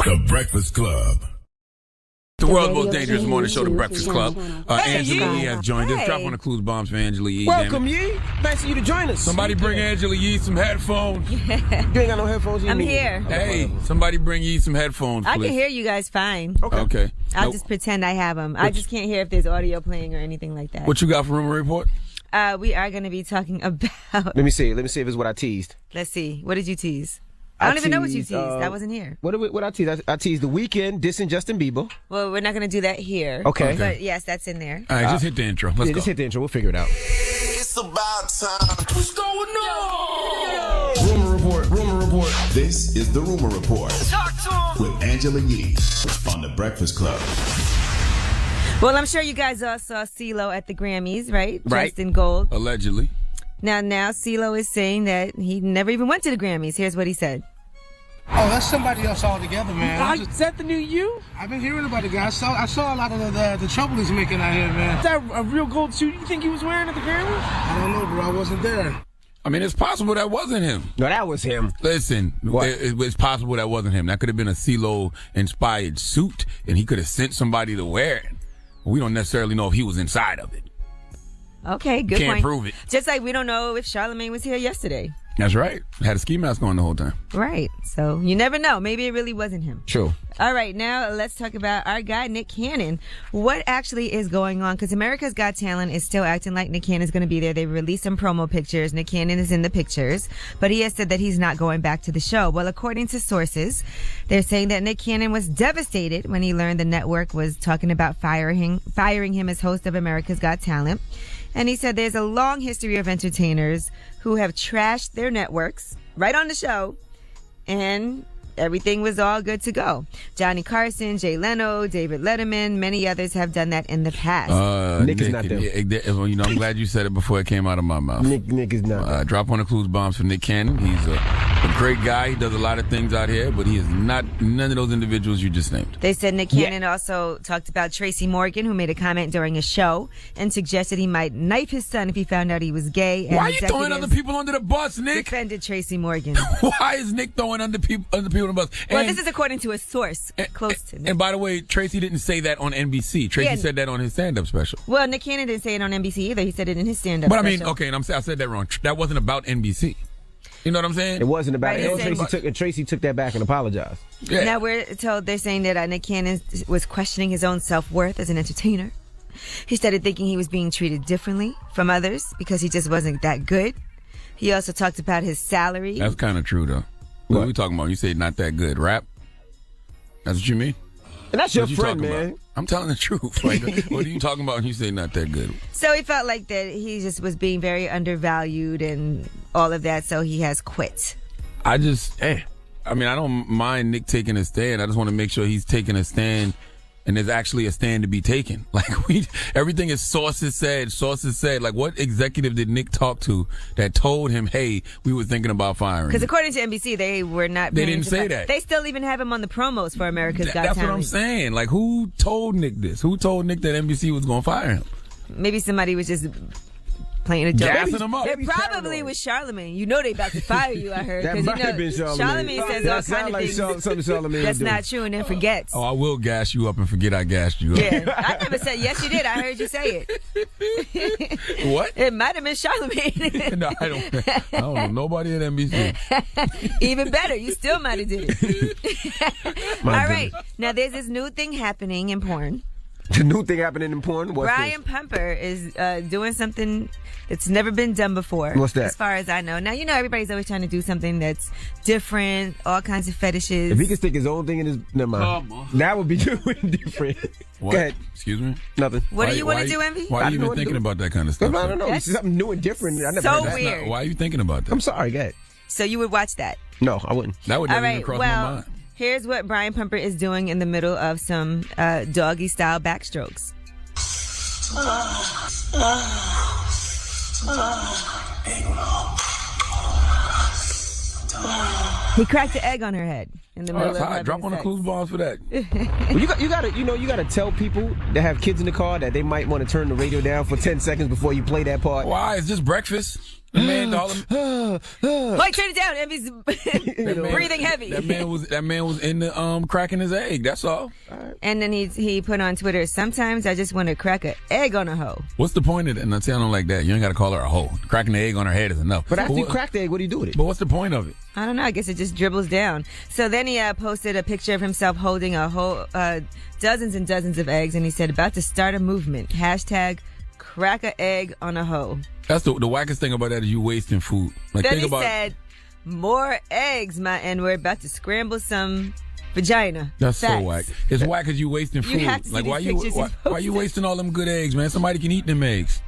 The Breakfast Club. The world's most dangerous morning show, The Breakfast Club. Angela Yee has joined us. Drop on the clues bombs for Angela Yee. Welcome, Yee. Nice of you to join us. Somebody bring Angela Yee some headphones. You ain't got no headphones? I'm here. Hey, somebody bring Yee some headphones, please. I can hear you guys fine. Okay. I'll just pretend I have them. I just can't hear if there's audio playing or anything like that. What you got for rumor report? We are going to be talking about... Let me see. Let me see if it's what I teased. Let's see. What did you tease? I don't even know what you teased. I wasn't here. What I teased? I teased The Weeknd dissing Justin Bieber. Well, we're not going to do that here. Okay. But yes, that's in there. All right, just hit the intro. Let's go. Just hit the intro. We'll figure it out. It's about time. What's going on? Rumor report. Rumor report. This is the Rumor Report Talk to him. with Angela Yee on The Breakfast Club. Well, I'm sure you guys all saw CeeLo at the Grammys, right? Right. Dressed in gold. Allegedly. Now CeeLo is saying that he never even went to the Grammys. Here's what he said. Oh, that's somebody else altogether, man. Is that the new you? I've been hearing about the guy. I saw a lot of the trouble he's making out here, man. Is that a real gold suit you think he was wearing at the Grammys? I don't know, bro. I wasn't there. I mean, it's possible that wasn't him. No, that was him. Listen, it's possible that wasn't him. That could have been a CeeLo-inspired suit, and he could have sent somebody to wear it. We don't necessarily know if he was inside of it. Okay, good Can't point. prove it. Just like we don't know if Charlamagne was here yesterday. That's right. Had a ski mask on the whole time. Right. So you never know. Maybe it really wasn't him. True. All right. Now let's talk about our guy, Nick Cannon. What actually is going on? Because America's Got Talent is still acting like Nick Cannon's going to be there. They released some promo pictures. Nick Cannon is in the pictures, but he has said that he's not going back to the show. Well, according to sources, they're saying that Nick Cannon was devastated when he learned the network was talking about firing him as host of America's Got Talent. And he said there's a long history of entertainers who have trashed their networks right on the show, and everything was all good to go. Johnny Carson, Jay Leno, David Letterman, many others have done that in the past. Nick is not there. You know, I'm glad you said it before it came out of my mouth. Nick is not. Drop on the clues bombs for Nick Cannon. He's a great guy. He does a lot of things out here, but he is not none of those individuals you just named. They said Nick Cannon also talked about Tracy Morgan, who made a comment during a show and suggested he might knife his son if he found out he was gay. And why are you throwing other people under the bus, Nick? Defended Tracy Morgan. Why is Nick throwing other people under the bus? Well, this is according to a source close to Nick. And by the way, Tracy didn't say that on NBC. Tracy said that on his stand-up special. Well, Nick Cannon didn't say it on NBC either. He said it in his stand-up special. But I mean, okay, and I said that wrong. That wasn't about NBC. You know what I'm saying? It wasn't about right, it. Tracy took that back and apologized. Yeah. Now we're told they're saying that Nick Cannon was questioning his own self-worth as an entertainer. He started thinking he was being treated differently from others because he just wasn't that good. He also talked about his salary. That's kind of true, though. What are we talking about? You say not that good. Rap? That's what you mean? And that's your friend, man. About? I'm telling the truth. Like, what are you talking about when you say not that good? So he felt like that he just was being very undervalued and all of that, so he has quit. I don't mind Nick taking a stand. I just want to make sure he's taking a stand and there's actually a stand to be taken. Like, everything is sources said. Like, what executive did Nick talk to that told him, hey, we were thinking about firing? Because according to NBC, they were not. They didn't say that. They still even have him on the promos for America's Got Talent. That's what I'm saying. Like, who told Nick this? Who told Nick that NBC was going to fire him? Maybe somebody was just playing a joke. Gassing him up. It probably was Charlamagne. You know they about to fire you, I heard. That might have been Charlamagne. Charlamagne says all kinds of things. Something Charlamagne that's not true and then forgets. Oh, I will gas you up and forget I gassed you up. Yeah, I never said, yes you did. I heard you say it. What? It might have been Charlamagne. No, I don't know nobody at NBC. Even better, you still might have did it. All right, now there's this new thing happening in porn. The new thing happening in porn? What's Brian Pumper is doing something that's never been done before. What's that? As far as I know. Now, you know, everybody's always trying to do something that's different, all kinds of fetishes. If he could stick his own thing in his... Never mind. That would be doing different. What? Go ahead. Excuse me? Nothing. What do you want to do, Envy? Why are you even thinking about that kind of stuff? I don't know. It's something new and different. I never so heard that. weird. Why are you thinking about that? I'm sorry. Go ahead. So you would watch that? No, I wouldn't. That would never even cross my mind. Here's what Brian Pumper is doing in the middle of some doggy-style backstrokes. He cracked the egg on her head in the middle of having Drop on the clues balls for that. Well, you gotta tell people that have kids in the car that they might want to turn the radio down for 10 seconds before you play that part. Why? It's just breakfast. Man, all them, Like, turn it down. Envy's breathing heavy. That man was in the cracking his egg. That's all. And then he put on Twitter, sometimes I just want to crack an egg on a hoe. What's the point of it? And I don't like that. You ain't got to call her a hoe. Cracking the egg on her head is enough. But after you crack the egg, what do you do with it? But what's the point of it? I don't know. I guess it just dribbles down. So then he posted a picture of himself holding a whole dozens and dozens of eggs, and he said, about to start a movement. # crack a egg on a hoe. That's the wackest thing about that is you wasting food. Like, Then think he about said, more eggs, and we're about to scramble some vagina. That's Facts. so whack. It's whack because you wasting food. have to see like these pictures why you wasting all them good eggs, man? Somebody can eat them eggs.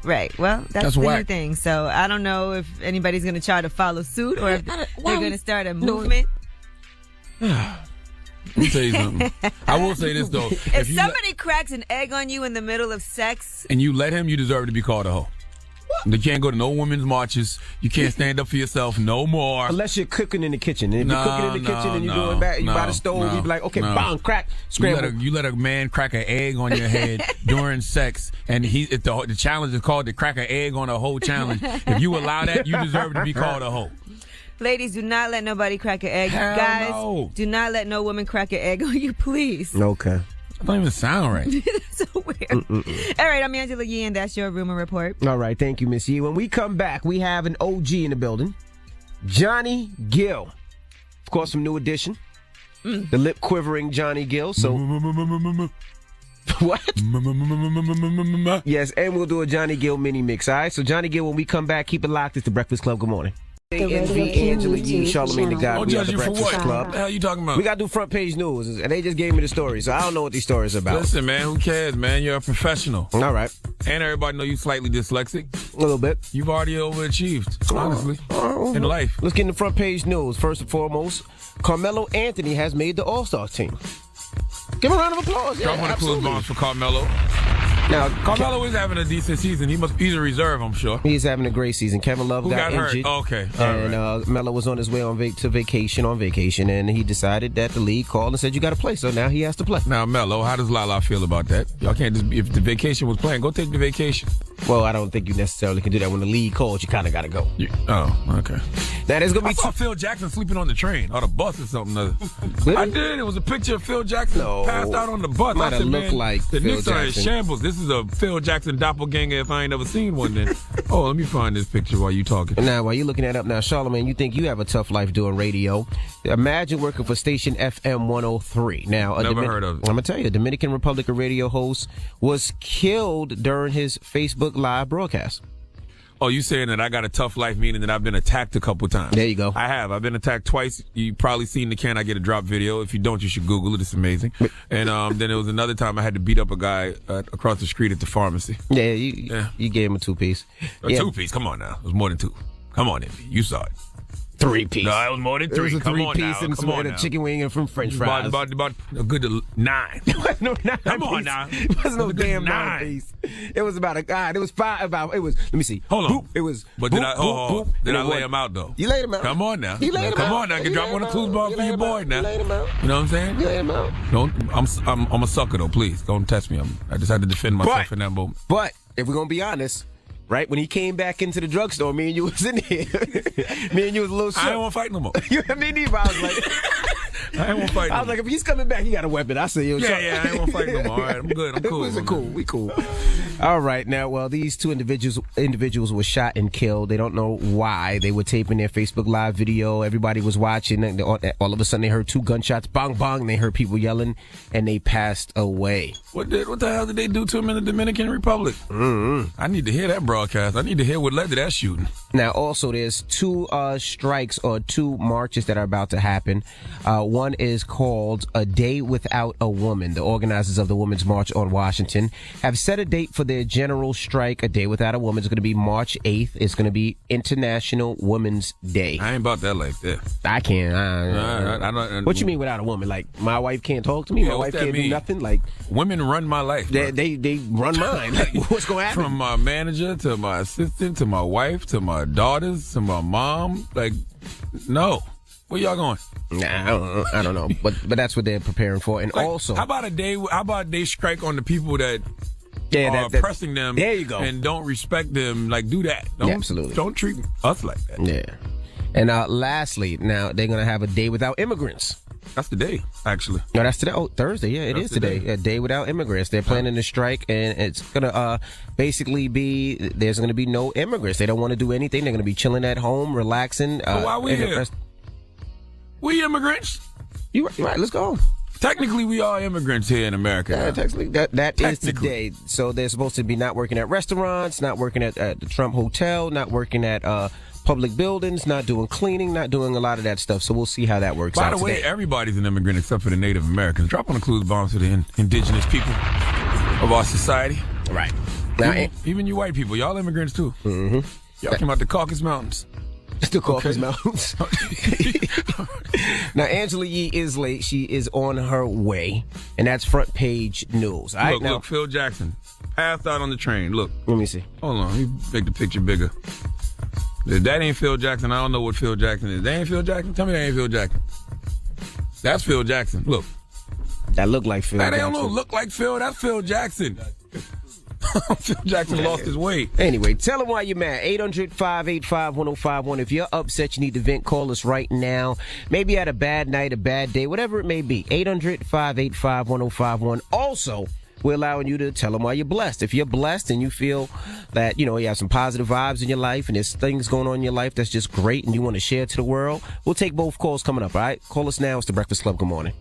Right. Well, that's the whack. new thing. So I don't know if anybody's going to try to follow suit or if they're going to start a movement. Let me tell you something. I will say this though: If somebody cracks an egg on you in the middle of sex, and you let him, you deserve to be called a hoe. You can't go to no women's marches. You can't stand up for yourself no more. Unless you're cooking in the kitchen. And if you're cooking in the kitchen and you're doing back, you by the stove, you be like, okay, bang, crack, scramble. You let a man crack an egg on your head during sex, and the challenge is called the crack an egg on a hoe challenge. If you allow that, you deserve to be called a hoe. ladies, do not let nobody crack an egg. Hell Guys, no. do not let no woman crack an egg on you, please. Okay. That don't even sound right. So weird. All right, I'm Angela Yee, and that's your rumor report. All right, thank you, Miss Yee. When we come back, we have an OG in the building, Johnny Gill. Of course, some new addition, the lip quivering Johnny Gill. So what? Yes, and we'll do a Johnny Gill mini mix. All right, so Johnny Gill, when we come back, keep it locked. It's the Breakfast Club. Good morning. Envy, Angela Yee, Charlamagne the God. Don't We are judge the you for Breakfast what? Club. What the hell you talking about? We got to do front page news, and they just gave me the story, so I don't know what these stories are about. Listen, man, who cares, man? You're a professional. All right. And everybody know you slightly dyslexic. A little bit. You've already overachieved, honestly, in life. Let's get into front page news. First and foremost, Carmelo Anthony has made the All-Star team. Give him a round of applause. Drop on the clues bombs for Carmelo. Now, Carmelo is having a decent season. He's a reserve, I'm sure. He's having a great season. Kevin Love Who got hurt? injured. Oh, okay. All And Melo was on his way on vacation, and he decided that the league called and said, you got to play. So now he has to play. Now, Melo, how does Lala feel about that? Y'all can't just, if the vacation was planned, go take the vacation. Well, I don't think you necessarily can do that. When the league calls, you kind of got to go. Oh, okay. Now, there's going to I be saw Phil Jackson sleeping on the train or the bus or something. Really? I did. It was a picture of Phil Jackson passed out on the bus. Might I have said, looked man, like the Phil Knicks are in Jackson. shambles. This is a Phil Jackson doppelganger if I ain't never seen one then. Oh, let me find this picture while you talking. Now, while you're looking that up now, Charlamagne, you think you have a tough life doing radio. Imagine working for station FM 103. Now, Never heard of it. I'm going to tell you, a Dominican Republic radio host was killed during his Facebook Live broadcast. Oh, you saying that I got a tough life, meaning that I've been attacked a couple times. There you go. I have. I've been attacked twice. You probably seen the Can I Get a Drop video. If you don't, you should Google it. It's amazing. And then there was another time I had to beat up a guy across the street at the pharmacy. Yeah, you gave him a two-piece. A two-piece. Come on now. It was more than two. Come on, Envy. You saw it. Three-piece. No, it was more than It three. was a Come on three-piece now. and Come on a now. chicken wing and from French fries. About a good 9. No, Come on now. It wasn't no It was a good damn 9. piece. It was about a God. It was five. Let me see. Hold on. Boop. It was. But boop, did I? boop, boop, Did and I it lay was- him out though? You laid him out. Come on now. You laid him Come out. on now. I You can drop laid on the him clues out. ball You for laid your him boy out. now. You laid him out. You know what I'm saying? You laid him out. Don't. I'm a sucker though. Please don't test me. I just had to defend myself in that moment. But if we're gonna be honest, right when he came back into the drugstore, me and you was in here. Me and you was a little shook. I don't want to fight no more. You and me neither. I was like, I ain't want to fight no I more. was like, if he's coming back, he got a weapon. I say, yo, Yeah, I ain't want to fight no more. All right, I'm good. I'm cool. We cool. We cool. All right, now, well, these two individuals were shot and killed. They don't know why. They were taping their Facebook Live video. Everybody was watching. And all of a sudden, they heard two gunshots, bang, bang. And they heard people yelling, and they passed away. What the hell did they do to him in the Dominican Republic? I need to hear that broadcast. I need to hear what led to that shooting. Now, also, there's two strikes or two marches that are about to happen. One is called A Day Without a Woman. The organizers of the Women's March on Washington have set a date for their general strike, A Day Without a Woman. It's going to be March 8th. It's going to be International Women's Day. I ain't about that like that. I can't. I don't. What you mean without a woman? Like, my wife can't talk to me? Yeah, My what's wife that can't do mean? nothing? Like, Women run my life. Bro. they run mine. Like, what's going to happen? From my manager to my assistant to my wife to my daughters to my mom. Like, no. Where y'all going? Nah, I don't know. But that's what they're preparing for. And Like, also, how about a day strike on the people that are oppressing them. There you go. And don't respect them. Like, do that. Absolutely. Don't treat us like that. Yeah. And lastly, now they're going to have a day without immigrants. That's the day, actually. No, that's today. Oh, Thursday. Yeah, it is today. A day without immigrants. They're planning to strike, and it's going to basically be there's going to be no immigrants. They don't want to do anything. They're going to be chilling at home, relaxing. So why we here? We immigrants. You're right. Let's go. Technically, we are immigrants here in America. Yeah, technically, that is today. So they're supposed to be not working at restaurants, not working at the Trump Hotel, not working at public buildings, not doing cleaning, not doing a lot of that stuff. So we'll see how that works out. By the way, today. everybody's an immigrant except for the Native Americans. Drop on the clues bombs to the indigenous people of our society. Right. Now, even you white people, y'all immigrants too. Mm-hmm. Y'all came out the Caucasus Mountains. The Caucasus Mountains. Now, Angela Yee is late. She is on her way, and that's front page news. All right, look, Phil Jackson passed out on the train. Look. Let me see. Hold on. Let me make the picture bigger. If that ain't Phil Jackson, I don't know what Phil Jackson is. That ain't Phil Jackson? Tell me that ain't Phil Jackson. That's Phil Jackson. Look. That look like Phil Jackson. That don't look like Phil. That's Phil Jackson. Phil Jackson lost his way. Anyway, tell them why you're mad. 800-585-1051. If you're upset, you need to vent, call us right now. Maybe you had a bad night, a bad day, whatever it may be. 800-585-1051. Also, we're allowing you to tell them why you're blessed. If you're blessed and you feel that, you have some positive vibes in your life and there's things going on in your life that's just great and you want to share to the world, we'll take both calls coming up, all right? Call us now. It's The Breakfast Club. Good morning.